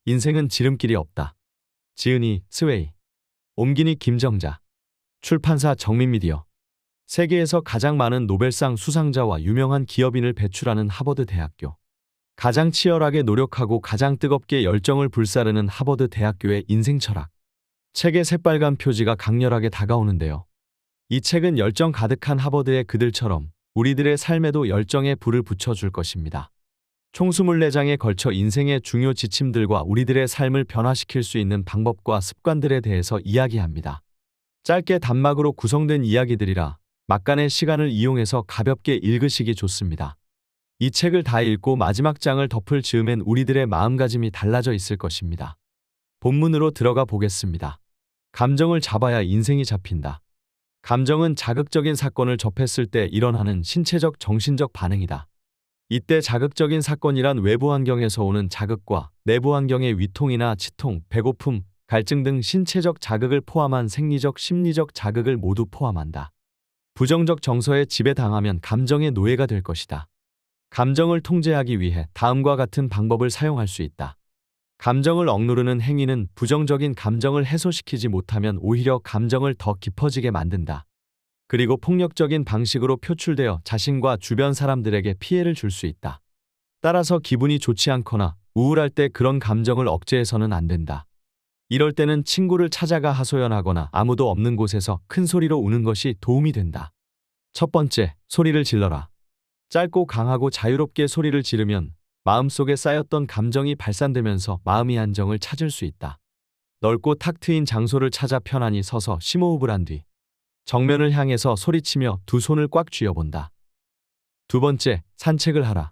인생은 지름길이 없다. 지은이, 스웨이. 옮기니, 김정자. 출판사, 정민미디어. 세계에서 가장 많은 노벨상 수상자와 유명한 기업인을 배출하는 하버드 대학교. 가장 치열하게 노력하고 가장 뜨겁게 열정을 불사르는 하버드 대학교의 인생 철학. 책의 새빨간 표지가 강렬하게 다가오는데요. 이 책은 열정 가득한 하버드의 그들처럼 우리들의 삶에도 열정의 불을 붙여줄 것입니다. 총 24장에 걸쳐 인생의 중요 지침들과 우리들의 삶을 변화시킬 수 있는 방법과 습관들에 대해서 이야기합니다. 짧게 단막으로 구성된 이야기들이라 막간의 시간을 이용해서 가볍게 읽으시기 좋습니다. 이 책을 다 읽고 마지막 장을 덮을 즈음엔 우리들의 마음가짐이 달라져 있을 것입니다. 본문으로 들어가 보겠습니다. 감정을 잡아야 인생이 잡힌다. 감정은 자극적인 사건을 접했을 때 일어나는 신체적, 정신적 반응이다. 이때 자극적인 사건이란 외부 환경에서 오는 자극과 내부 환경의 위통이나 치통, 배고픔, 갈증 등 신체적 자극을 포함한 생리적, 심리적 자극을 모두 포함한다. 부정적 정서에 지배당하면 감정의 노예가 될 것이다. 감정을 통제하기 위해 다음과 같은 방법을 사용할 수 있다. 감정을 억누르는 행위는 부정적인 감정을 해소시키지 못하면 오히려 감정을 더 깊어지게 만든다. 그리고 폭력적인 방식으로 표출되어 자신과 주변 사람들에게 피해를 줄 수 있다. 따라서 기분이 좋지 않거나 우울할 때 그런 감정을 억제해서는 안 된다. 이럴 때는 친구를 찾아가 하소연하거나 아무도 없는 곳에서 큰 소리로 우는 것이 도움이 된다. 첫 번째, 소리를 질러라. 짧고 강하고 자유롭게 소리를 지르면 마음속에 쌓였던 감정이 발산되면서 마음이 안정을 찾을 수 있다. 넓고 탁 트인 장소를 찾아 편안히 서서 심호흡을 한 뒤 정면을 향해서 소리치며 두 손을 꽉 쥐어본다. 두 번째, 산책을 하라.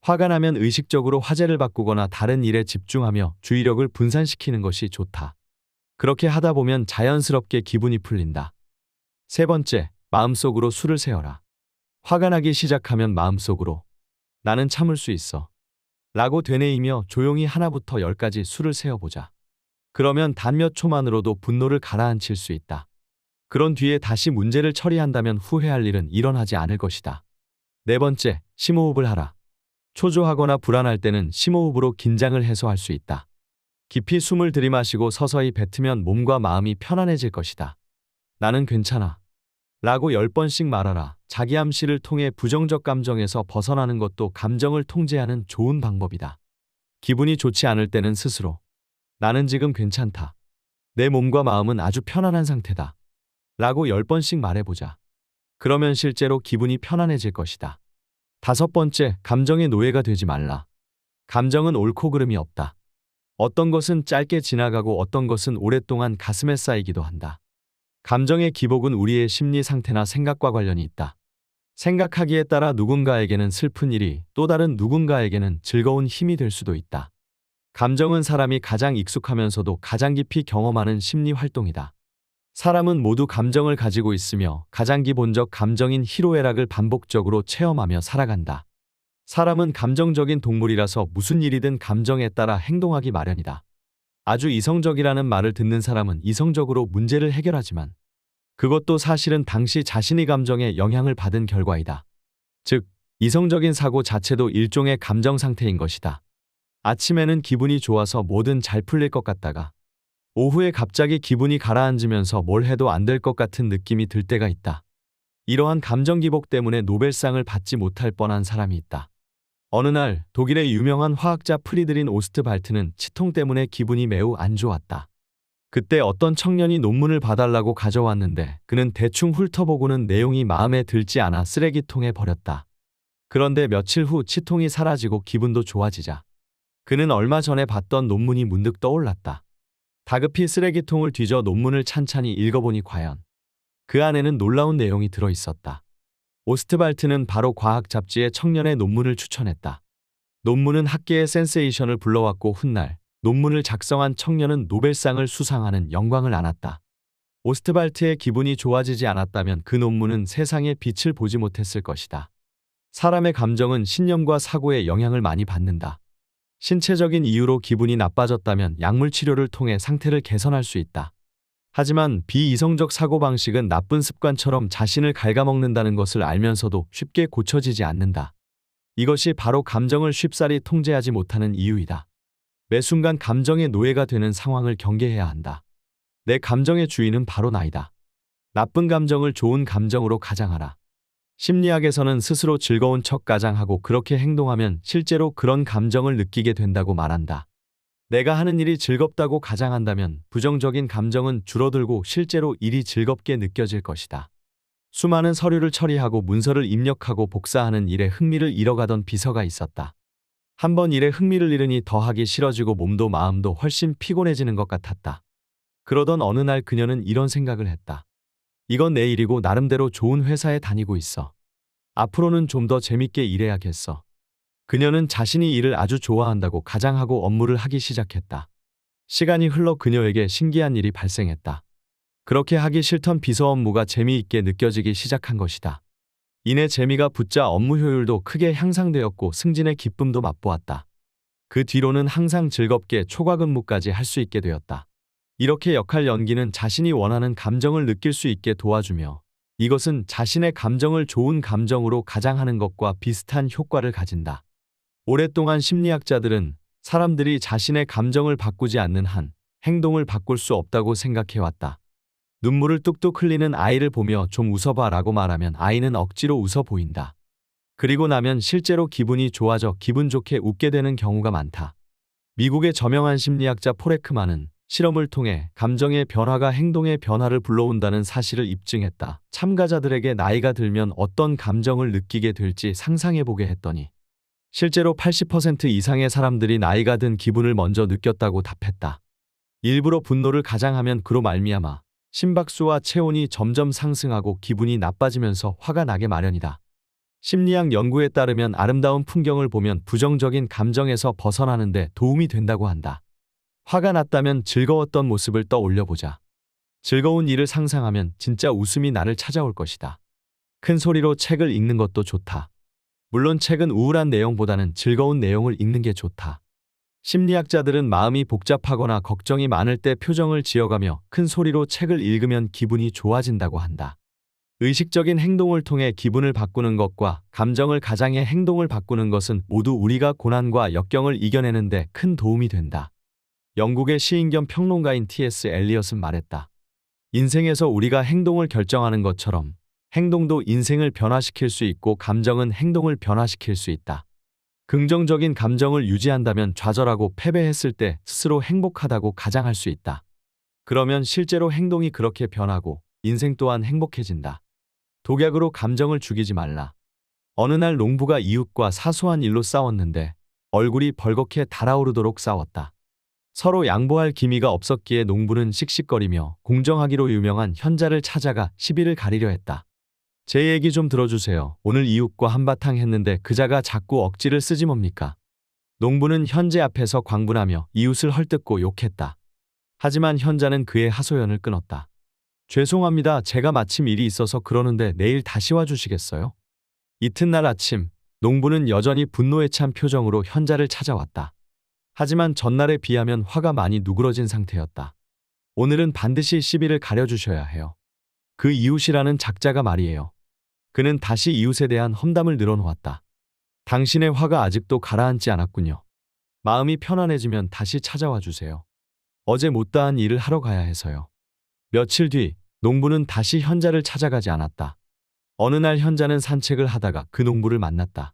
화가 나면 의식적으로 화제를 바꾸거나 다른 일에 집중하며 주의력을 분산시키는 것이 좋다. 그렇게 하다 보면 자연스럽게 기분이 풀린다. 세 번째, 마음속으로 수를 세어라. 화가 나기 시작하면 마음속으로 나는 참을 수 있어 라고 되뇌이며 조용히 하나부터 10까지 수를 세어보자. 그러면 단 몇 초만으로도 분노를 가라앉힐 수 있다. 그런 뒤에 다시 문제를 처리한다면 후회할 일은 일어나지 않을 것이다. 네 번째, 심호흡을 하라. 초조하거나 불안할 때는 심호흡으로 긴장을 해소할 수 있다. 깊이 숨을 들이마시고 서서히 뱉으면 몸과 마음이 편안해질 것이다. 나는 괜찮아 라고 10번씩 말하라. 자기암시를 통해 부정적 감정에서 벗어나는 것도 감정을 통제하는 좋은 방법이다. 기분이 좋지 않을 때는 스스로 나는 지금 괜찮다. 내 몸과 마음은 아주 편안한 상태다. 라고 10번씩 말해보자. 그러면 실제로 기분이 편안해질 것이다. 다섯 번째, 감정의 노예가 되지 말라. 감정은 옳고 그름이 없다. 어떤 것은 짧게 지나가고 어떤 것은 오랫동안 가슴에 쌓이기도 한다. 감정의 기복은 우리의 심리 상태나 생각과 관련이 있다. 생각하기에 따라 누군가에게는 슬픈 일이 또 다른 누군가에게는 즐거운 힘이 될 수도 있다. 감정은 사람이 가장 익숙하면서도 가장 깊이 경험하는 심리 활동이다. 사람은 모두 감정을 가지고 있으며 가장 기본적 감정인 희로애락을 반복적으로 체험하며 살아간다. 사람은 감정적인 동물이라서 무슨 일이든 감정에 따라 행동하기 마련이다. 아주 이성적이라는 말을 듣는 사람은 이성적으로 문제를 해결하지만 그것도 사실은 당시 자신의 감정에 영향을 받은 결과이다. 즉, 이성적인 사고 자체도 일종의 감정 상태인 것이다. 아침에는 기분이 좋아서 뭐든 잘 풀릴 것 같다가 오후에 갑자기 기분이 가라앉으면서 뭘 해도 안 될 것 같은 느낌이 들 때가 있다. 이러한 감정 기복 때문에 노벨상을 받지 못할 뻔한 사람이 있다. 어느 날 독일의 유명한 화학자 프리드린 오스트발트는 치통 때문에 기분이 매우 안 좋았다. 그때 어떤 청년이 논문을 봐달라고 가져왔는데 그는 대충 훑어보고는 내용이 마음에 들지 않아 쓰레기통에 버렸다. 그런데 며칠 후 치통이 사라지고 기분도 좋아지자 그는 얼마 전에 봤던 논문이 문득 떠올랐다. 다급히 쓰레기통을 뒤져 논문을 찬찬히 읽어보니 과연 그 안에는 놀라운 내용이 들어있었다. 오스트발트는 바로 과학 잡지에 청년의 논문을 추천했다. 논문은 학계의 센세이션을 불러왔고 훗날 논문을 작성한 청년은 노벨상을 수상하는 영광을 안았다. 오스트발트의 기분이 좋아지지 않았다면 그 논문은 세상에 빛을 보지 못했을 것이다. 사람의 감정은 신념과 사고에 영향을 많이 받는다. 신체적인 이유로 기분이 나빠졌다면 약물 치료를 통해 상태를 개선할 수 있다. 하지만 비이성적 사고방식은 나쁜 습관처럼 자신을 갉아먹는다는 것을 알면서도 쉽게 고쳐지지 않는다. 이것이 바로 감정을 쉽사리 통제하지 못하는 이유이다. 매 순간 감정의 노예가 되는 상황을 경계해야 한다. 내 감정의 주인은 바로 나이다. 나쁜 감정을 좋은 감정으로 가장하라. 심리학에서는 스스로 즐거운 척 가장하고 그렇게 행동하면 실제로 그런 감정을 느끼게 된다고 말한다. 내가 하는 일이 즐겁다고 가장한다면 부정적인 감정은 줄어들고 실제로 일이 즐겁게 느껴질 것이다. 수많은 서류를 처리하고 문서를 입력하고 복사하는 일에 흥미를 잃어가던 비서가 있었다. 한번 일에 흥미를 잃으니 더 하기 싫어지고 몸도 마음도 훨씬 피곤해지는 것 같았다. 그러던 어느 날 그녀는 이런 생각을 했다. 이건 내 일이고 나름대로 좋은 회사에 다니고 있어. 앞으로는 좀 더 재밌게 일해야겠어. 그녀는 자신이 일을 아주 좋아한다고 가장하고 업무를 하기 시작했다. 시간이 흘러 그녀에게 신기한 일이 발생했다. 그렇게 하기 싫던 비서 업무가 재미있게 느껴지기 시작한 것이다. 이내 재미가 붙자 업무 효율도 크게 향상되었고 승진의 기쁨도 맛보았다. 그 뒤로는 항상 즐겁게 초과 근무까지 할 수 있게 되었다. 이렇게 역할 연기는 자신이 원하는 감정을 느낄 수 있게 도와주며 이것은 자신의 감정을 좋은 감정으로 가장하는 것과 비슷한 효과를 가진다. 오랫동안 심리학자들은 사람들이 자신의 감정을 바꾸지 않는 한 행동을 바꿀 수 없다고 생각해왔다. 눈물을 뚝뚝 흘리는 아이를 보며 좀 웃어봐 라고 말하면 아이는 억지로 웃어 보인다. 그리고 나면 실제로 기분이 좋아져 기분 좋게 웃게 되는 경우가 많다. 미국의 저명한 심리학자 포레크만은 실험을 통해 감정의 변화가 행동의 변화를 불러온다는 사실을 입증했다. 참가자들에게 나이가 들면 어떤 감정을 느끼게 될지 상상해보게 했더니 실제로 80% 이상의 사람들이 나이가 든 기분을 먼저 느꼈다고 답했다. 일부러 분노를 가장하면 그로 말미암아 심박수와 체온이 점점 상승하고 기분이 나빠지면서 화가 나게 마련이다. 심리학 연구에 따르면 아름다운 풍경을 보면 부정적인 감정에서 벗어나는 데 도움이 된다고 한다. 화가 났다면 즐거웠던 모습을 떠올려보자. 즐거운 일을 상상하면 진짜 웃음이 나를 찾아올 것이다. 큰 소리로 책을 읽는 것도 좋다. 물론 책은 우울한 내용보다는 즐거운 내용을 읽는 게 좋다. 심리학자들은 마음이 복잡하거나 걱정이 많을 때 표정을 지어가며 큰 소리로 책을 읽으면 기분이 좋아진다고 한다. 의식적인 행동을 통해 기분을 바꾸는 것과 감정을 가장해 행동을 바꾸는 것은 모두 우리가 고난과 역경을 이겨내는 데 큰 도움이 된다. 영국의 시인 겸 평론가인 T.S. 엘리엇은 말했다. 인생에서 우리가 행동을 결정하는 것처럼 행동도 인생을 변화시킬 수 있고 감정은 행동을 변화시킬 수 있다. 긍정적인 감정을 유지한다면 좌절하고 패배했을 때 스스로 행복하다고 가장할 수 있다. 그러면 실제로 행동이 그렇게 변하고 인생 또한 행복해진다. 독약으로 감정을 죽이지 말라. 어느 날 농부가 이웃과 사소한 일로 싸웠는데 얼굴이 벌겋게 달아오르도록 싸웠다. 서로 양보할 기미가 없었기에 농부는 씩씩거리며 공정하기로 유명한 현자를 찾아가 시비를 가리려 했다. 제 얘기 좀 들어주세요. 오늘 이웃과 한바탕 했는데 그자가 자꾸 억지를 쓰지 뭡니까? 농부는 현재 앞에서 광분하며 이웃을 헐뜯고 욕했다. 하지만 현자는 그의 하소연을 끊었다. 죄송합니다. 제가 마침 일이 있어서 그러는데 내일 다시 와주시겠어요? 이튿날 아침, 농부는 여전히 분노에 찬 표정으로 현자를 찾아왔다. 하지만 전날에 비하면 화가 많이 누그러진 상태였다. 오늘은 반드시 시비를 가려주셔야 해요. 그 이웃이라는 작자가 말이에요. 그는 다시 이웃에 대한 험담을 늘어놓았다. 당신의 화가 아직도 가라앉지 않았군요. 마음이 편안해지면 다시 찾아와 주세요. 어제 못다한 일을 하러 가야 해서요. 며칠 뒤 농부는 다시 현자를 찾아가지 않았다. 어느 날 현자는 산책을 하다가 그 농부를 만났다.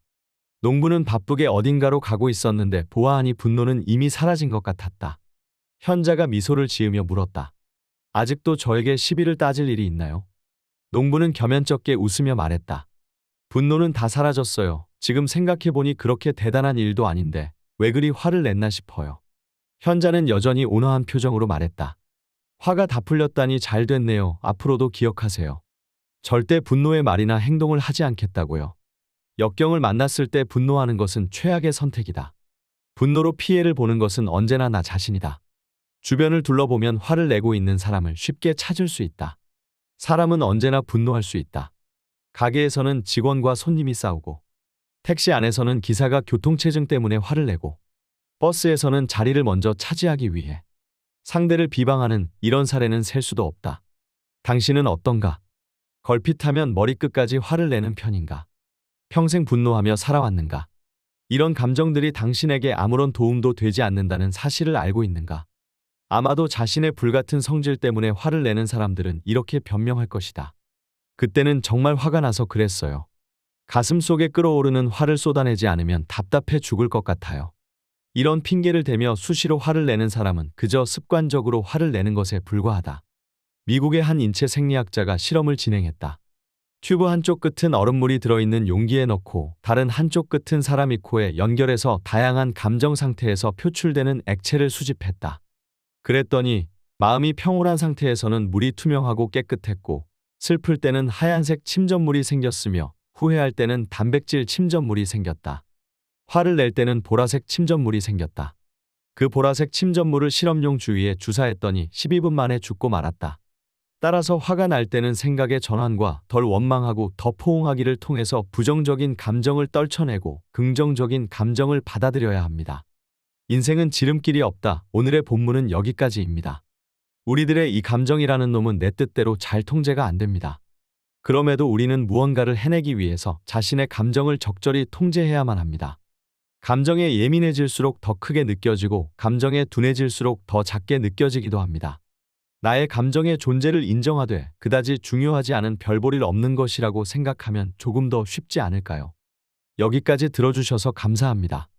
농부는 바쁘게 어딘가로 가고 있었는데 보아하니 분노는 이미 사라진 것 같았다. 현자가 미소를 지으며 물었다. 아직도 저에게 시비를 따질 일이 있나요? 농부는 겸연쩍게 웃으며 말했다. 분노는 다 사라졌어요. 지금 생각해보니 그렇게 대단한 일도 아닌데 왜 그리 화를 냈나 싶어요. 현자는 여전히 온화한 표정으로 말했다. 화가 다 풀렸다니 잘 됐네요. 앞으로도 기억하세요. 절대 분노의 말이나 행동을 하지 않겠다고요. 역경을 만났을 때 분노하는 것은 최악의 선택이다. 분노로 피해를 보는 것은 언제나 나 자신이다. 주변을 둘러보면 화를 내고 있는 사람을 쉽게 찾을 수 있다. 사람은 언제나 분노할 수 있다. 가게에서는 직원과 손님이 싸우고, 택시 안에서는 기사가 교통체증 때문에 화를 내고, 버스에서는 자리를 먼저 차지하기 위해 상대를 비방하는 이런 사례는 셀 수도 없다. 당신은 어떤가? 걸핏하면 머리끝까지 화를 내는 편인가? 평생 분노하며 살아왔는가? 이런 감정들이 당신에게 아무런 도움도 되지 않는다는 사실을 알고 있는가? 아마도 자신의 불같은 성질 때문에 화를 내는 사람들은 이렇게 변명할 것이다. 그때는 정말 화가 나서 그랬어요. 가슴 속에 끓어오르는 화를 쏟아내지 않으면 답답해 죽을 것 같아요. 이런 핑계를 대며 수시로 화를 내는 사람은 그저 습관적으로 화를 내는 것에 불과하다. 미국의 한 인체 생리학자가 실험을 진행했다. 튜브 한쪽 끝은 얼음물이 들어있는 용기에 넣고 다른 한쪽 끝은 사람이 코에 연결해서 다양한 감정 상태에서 표출되는 액체를 수집했다. 그랬더니 마음이 평온한 상태에서는 물이 투명하고 깨끗했고 슬플 때는 하얀색 침전물이 생겼으며 후회할 때는 단백질 침전물이 생겼다. 화를 낼 때는 보라색 침전물이 생겼다. 그 보라색 침전물을 실험용 주위에 주사했더니 12분 만에 죽고 말았다. 따라서 화가 날 때는 생각의 전환과 덜 원망하고 더 포옹하기를 통해서 부정적인 감정을 떨쳐내고 긍정적인 감정을 받아들여야 합니다. 인생은 지름길이 없다. 오늘의 본문은 여기까지입니다. 우리들의 이 감정이라는 놈은 내 뜻대로 잘 통제가 안 됩니다. 그럼에도 우리는 무언가를 해내기 위해서 자신의 감정을 적절히 통제해야만 합니다. 감정에 예민해질수록 더 크게 느껴지고 감정에 둔해질수록 더 작게 느껴지기도 합니다. 나의 감정의 존재를 인정하되 그다지 중요하지 않은 별 볼 일 없는 것이라고 생각하면 조금 더 쉽지 않을까요? 여기까지 들어주셔서 감사합니다.